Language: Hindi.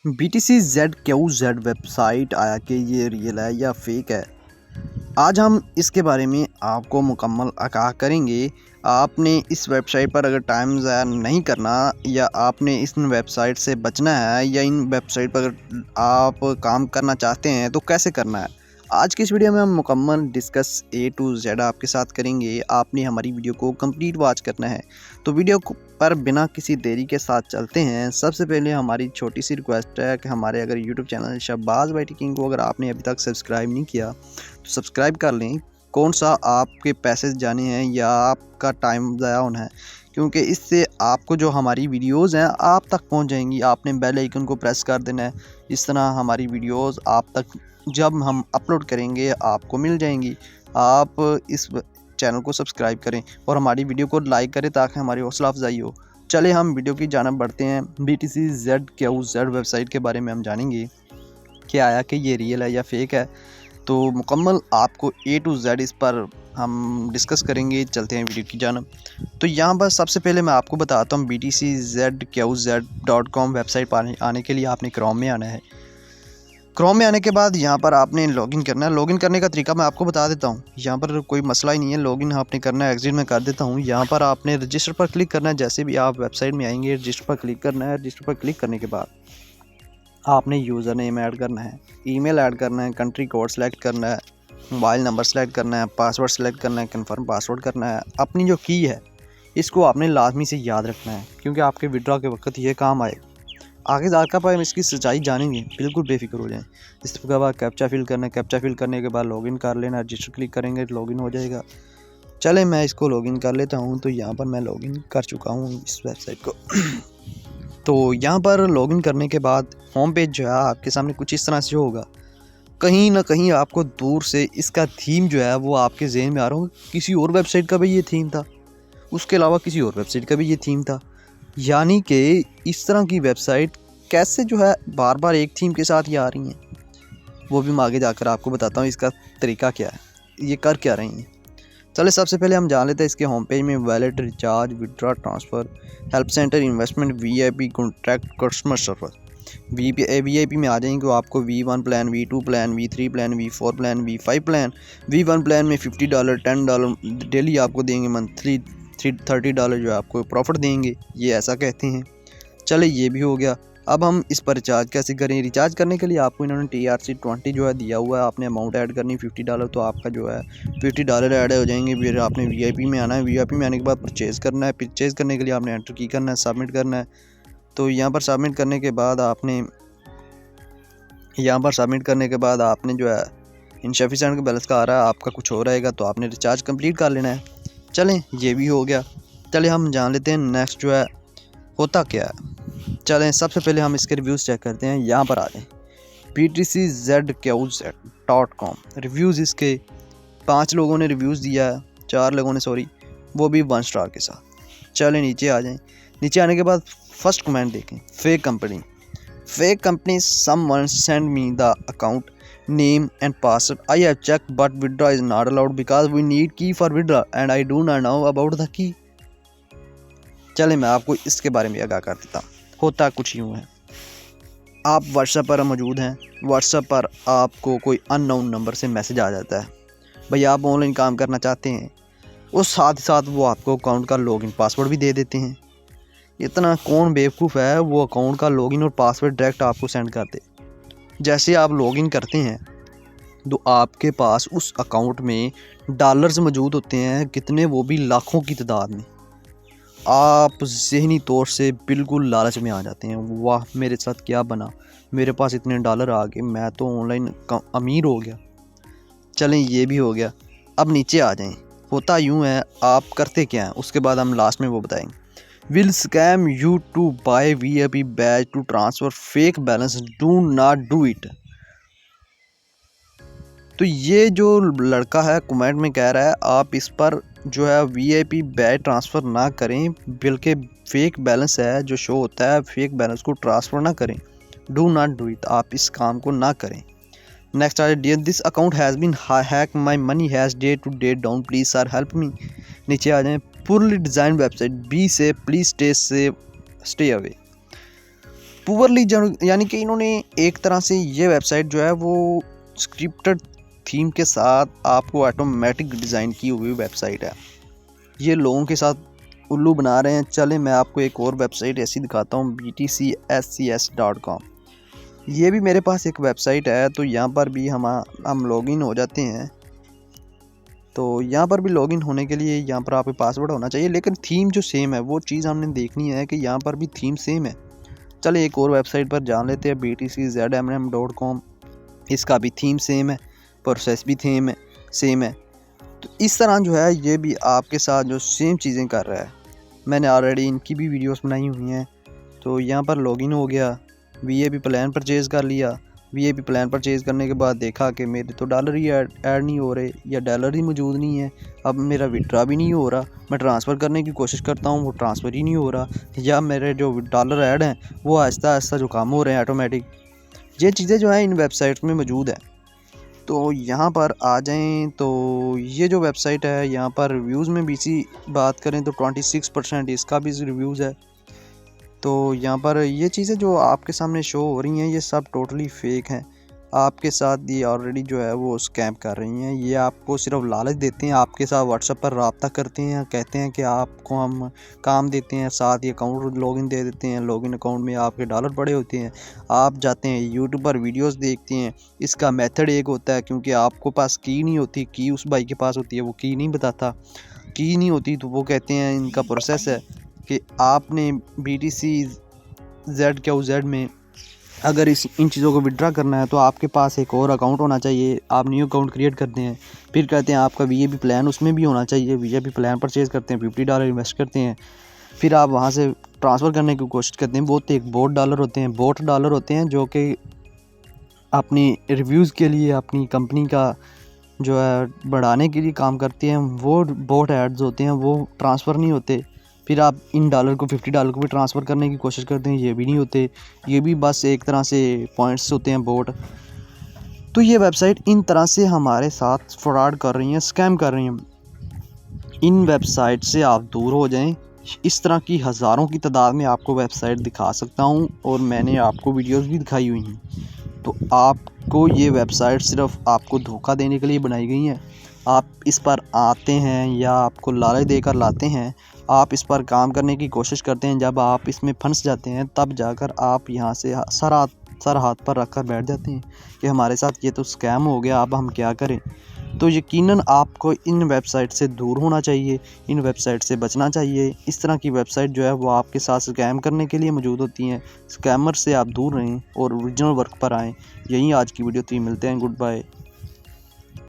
BTC-ZQZ वेबसाइट आया कि ये रियल है या फेक है। आज हम इसके बारे में आपको मुकम्मल आगाह करेंगे। आपने इस वेबसाइट पर अगर टाइम ज़ाया नहीं करना या आपने इस वेबसाइट से बचना है या इन वेबसाइट पर अगर आप काम करना चाहते हैं तो कैसे करना है, आज की इस वीडियो में हम मुकम्मल डिस्कस A to Z आपके साथ करेंगे। आपने हमारी वीडियो को कंप्लीट वॉच करना है तो वीडियो पर बिना किसी देरी के साथ चलते हैं। सबसे पहले हमारी छोटी सी रिक्वेस्ट है कि हमारे अगर यूट्यूब चैनल शहबाज भाई टेकिंग को अगर आपने अभी तक सब्सक्राइब नहीं किया तो सब्सक्राइब कर लें। कौन सा आपके पैसे जाने हैं या आपका टाइम ज़ाया होना है, क्योंकि इससे आपको जो हमारी वीडियोज़ हैं आप तक पहुंच जाएंगी। आपने बेल आइकन को प्रेस कर देना है, इस तरह हमारी वीडियोज़ आप तक जब हम अपलोड करेंगे आपको मिल जाएंगी। आप इस चैनल को सब्सक्राइब करें और हमारी वीडियो को लाइक करें ताकि हमारी हौसला अफजाई हो। चले हम वीडियो की जानब बढ़ते हैं। BTC-ZQZ वेबसाइट के बारे में हम जानेंगे कि आया कि ये रियल है या फेक है, तो मुकम्मल आपको A to Z इस पर हम डिस्कस करेंगे। चलते हैं वीडियो की जानब। तो यहाँ पर सबसे पहले मैं आपको बताता हूँ BTC-ZQZ.com वेबसाइट पर आने के लिए आपने क्रोम में आना है। क्रोम में आने के बाद यहाँ पर आपने लॉगिन करना है। लॉगिन करने का तरीका मैं आपको बता देता हूँ, यहाँ पर कोई मसला ही नहीं है। लॉगिन आपने करना है, एग्जिट में कर देता हूँ। यहाँ पर आपने रजिस्टर पर क्लिक करना है। जैसे भी आप वेबसाइट में आएंगे रजिस्टर पर क्लिक करना है। रजिस्टर पर क्लिक करने के बाद आपने यूज़र नेम ऐड करना है, ईमेल ऐड करना है, कंट्री कोड सेलेक्ट करना है, मोबाइल नंबर सेलेक्ट करना है, पासवर्ड सेलेक्ट करना है, कन्फर्म पासवर्ड करना है। अपनी जो की है इसको आपने लाजमी से याद रखना है क्योंकि आपके विड्रॉ के वक्त ये काम आए। आगे जाकर पर हम इसकी सच्चाई जानेंगे, बिल्कुल बेफिक्र हो जाएं। इसके बाद कैप्चा फिल करना है। कैप्चा फिल करने के बाद लॉगिन कर लेना। रजिस्टर क्लिक करेंगे लॉगिन हो जाएगा। चले मैं इसको लॉगिन कर लेता हूँ। तो यहाँ पर मैं लॉगिन कर चुका हूँ इस वेबसाइट को। तो यहाँ पर लॉगिन करने के बाद होम पेज जो है आपके सामने कुछ इस तरह से होगा। कहीं ना कहीं आपको दूर से इसका थीम जो है वो आपके जहन में आ रहा होगा, किसी और वेबसाइट का भी ये थीम था, उसके अलावा किसी और वेबसाइट का भी ये थीम था। यानी कि इस तरह की वेबसाइट कैसे जो है बार बार एक थीम के साथ ही आ रही हैं, वो भी मैं आगे जाकर आपको बताता हूँ इसका तरीका क्या है, ये कर क्या रही हैं। चले सबसे पहले हम जान लेते हैं इसके होम पेज में wallet, recharge, withdraw, transfer, help centre, investment, VIP, contact, customer service. VIP में आ जाएंगे तो आपको V1 plan, V2 plan, V3 plan, V4 plan, V5 plan. V1 plan में $50, $10 डेली आपको देंगे, मंथली $30 जो आपको प्रॉफिट देंगे, ये ऐसा कहते हैं। चले ये भी हो गया। अब हम इस पर रिचार्ज कैसे करें। रिचार्ज करने के लिए आपको इन्होंने TRC20 जो है दिया हुआ है। आपने अमाउंट ऐड करनी $50, तो आपका जो है $50 ऐड हो जाएंगे। फिर आपने VIP में आना है। VIP में आने के बाद परचेज़ करना है। परचेज़ करने के लिए आपने एंटर की करना है, सबमिट करना है। तो यहाँ पर सबमिट करने के बाद आपने जो है इनसफिशिएंट का बैलेंस का आ रहा है, आपका कुछ हो रहेगा तो आपने रिचार्ज कंप्लीट कर लेना है। चलें ये भी हो गया। चले हम जान लेते हैं नेक्स्ट जो है होता क्या है। चलें सबसे पहले हम इसके रिव्यूज़ चेक करते हैं। यहाँ पर आ जाएं BTC-ZQZ.com रिव्यूज़ इसके 5 लोगों ने रिव्यूज़ दिया है, 4 लोगों ने वो भी 1 स्टार के साथ। चलें नीचे आ जाएं। नीचे आने के बाद फर्स्ट कमेंट देखें। Fake company someone send me the account name and password, I have check but withdraw is not allowed because we need key for withdraw and I do not know about the key. चले मैं आपको इसके बारे में आगाह कर देता हूँ। होता कुछ यूँ है, आप व्हाट्सएप पर मौजूद हैं। व्हाट्सएप पर आपको कोई अननोन नंबर से मैसेज आ जाता है, भाई आप ऑनलाइन काम करना चाहते हैं। और साथ ही साथ वो आपको अकाउंट का लॉगिन पासवर्ड भी दे देते हैं। इतना कौन बेवकूफ़ है वो अकाउंट का लॉगिन और पासवर्ड डायरेक्ट आपको सेंड कर दे। जैसे आप लॉगिन करते हैं तो आपके पास उस अकाउंट में डॉलर्स मौजूद होते हैं, कितने, वो भी लाखों की तादाद में। आप ज़हनी तौर से बिल्कुल लालच में आ जाते हैं, वाह मेरे साथ क्या बना, मेरे पास इतने डॉलर आ गए, मैं तो ऑनलाइन अमीर हो गया। चलें ये भी हो गया। अब नीचे आ जाएं। होता यूँ है, आप करते क्या हैं उसके बाद हम लास्ट में वो बताएंगे। Will scam you to buy VIP batch to transfer fake balance, do not do it. तो ये जो लड़का है कमेंट में कह रहा है आप इस पर जो है VIP बैच ट्रांसफ़र ना करें, बल्कि फेक बैलेंस है जो शो होता है, फेक बैलेंस को ट्रांसफ़र ना करें। डू नॉट डू इट, आप इस काम को ना करें। नेक्स्ट आ dear this account has been hack, my money has day to day down, please sir help me. नीचे आ जाएँ। पुरली डिज़ाइन वेबसाइट, बी से प्लीज़ स्टे अवे। पुअरली यानी कि इन्होंने एक तरह से ये वेबसाइट जो है वो स्क्रिप्टेड थीम के साथ आपको ऑटोमेटिक डिज़ाइन की हुई वेबसाइट है। ये लोगों के साथ उल्लू बना रहे हैं। चले मैं आपको एक और वेबसाइट ऐसी दिखाता हूँ, btcscs.com। ये भी मेरे पास एक वेबसाइट है, तो यहाँ पर भी हम लॉगिन हो जाते हैं। तो यहाँ पर भी लॉगिन होने के लिए यहाँ पर आपके पासवर्ड होना चाहिए, लेकिन थीम जो सेम है वो चीज़ हमने देखनी है कि यहाँ पर भी थीम सेम है। चले एक और वेबसाइट पर जान लेते हैं, btczmm.com। इसका भी थीम सेम है, प्रोसेस भी सेम है। तो इस तरह जो है ये भी आपके साथ जो सेम चीज़ें कर रहा है। मैंने ऑलरेडी इनकी भी वीडियोस बनाई हुई हैं। तो यहाँ पर लॉगिन हो गया, वीएपी प्लान परचेज़ कर लिया। वीएपी प्लान परचेज़ करने के बाद देखा कि मेरे तो डॉलर ही ऐड नहीं हो रहे या डॉलर ही मौजूद नहीं है। अब मेरा विड्रॉ भी नहीं हो रहा, मैं ट्रांसफ़र करने की कोशिश करता हूँ वो ट्रांसफ़र ही नहीं हो रहा, या मेरे जो डॉलर ऐड हैं वो आहिस्ता आहिस्ता जो काम हो रहे हैं ऑटोमेटिक। ये चीज़ें जो हैं इन वेबसाइट्स में मौजूद है। तो यहाँ पर आ जाएं तो ये जो वेबसाइट है यहाँ पर रिव्यूज़ में भी इसी बात करें तो 26% इसका भी रिव्यूज़ है। तो यहाँ पर ये चीज़ें जो आपके सामने शो हो रही हैं ये सब टोटली फेक हैं। आपके साथ ये ऑलरेडी जो है वो स्कैम कर रही हैं। ये आपको सिर्फ लालच देते हैं, आपके साथ व्हाट्सएप पर रब्ता करते हैं, कहते हैं कि आपको हम काम देते हैं, साथ ये अकाउंट लॉगिन दे देते हैं। लॉगिन अकाउंट में आपके डॉलर पड़े होते हैं, आप जाते हैं यूट्यूब पर वीडियोस देखते हैं। इसका मेथड एक होता है, क्योंकि आपको पास की नहीं होती, की उस भाई के पास होती है, वो की नहीं बताता। की नहीं होती तो वो कहते हैं इनका प्रोसेस है कि आपने BTCZQZ में अगर इन चीज़ों को विड्रा करना है तो आपके पास एक और अकाउंट होना चाहिए। आप न्यू अकाउंट क्रिएट करते हैं, फिर कहते हैं आपका वीएपी प्लान उसमें भी होना चाहिए। वीएपी प्लान परचेज़ करते हैं, $50 इन्वेस्ट करते हैं, फिर आप वहाँ से ट्रांसफ़र करने की कोशिश करते हैं। बहुत एक बोट डॉलर होते हैं जो कि अपनी रिव्यूज़ के लिए, अपनी कंपनी का जो है बढ़ाने के लिए काम करते हैं। वो बोट एड्स होते हैं, वो ट्रांसफ़र नहीं होते। फिर आप इन डॉलर को $50 को भी ट्रांसफ़र करने की कोशिश करते हैं, ये भी नहीं होते। ये भी बस एक तरह से पॉइंट्स होते हैं बोट। तो ये वेबसाइट इन तरह से हमारे साथ फ्रॉड कर रही हैं, स्कैम कर रही हैं। इन वेबसाइट से आप दूर हो जाएं। इस तरह की हज़ारों की तादाद में आपको वेबसाइट दिखा सकता हूं, और मैंने आपको वीडियोस भी दिखाई हुई हैं। तो आपको ये वेबसाइट सिर्फ आपको धोखा देने के लिए बनाई गई हैं। आप इस पर आते हैं या आपको लालच देकर लाते हैं, आप इस पर काम करने की कोशिश करते हैं। जब आप इसमें फंस जाते हैं तब जाकर आप यहाँ से सर हाथ पर रख कर बैठ जाते हैं कि हमारे साथ ये तो स्कैम हो गया, अब हम क्या करें। तो यकीनन आपको इन वेबसाइट से दूर होना चाहिए, इन वेबसाइट से बचना चाहिए। इस तरह की वेबसाइट जो है वो आपके साथ स्कैम करने के लिए मौजूद होती हैं। स्कैमर से आप दूर रहें और ओरिजिनल वर्क पर आएँ। यही आज की वीडियो थी, मिलते हैं, गुड बाय।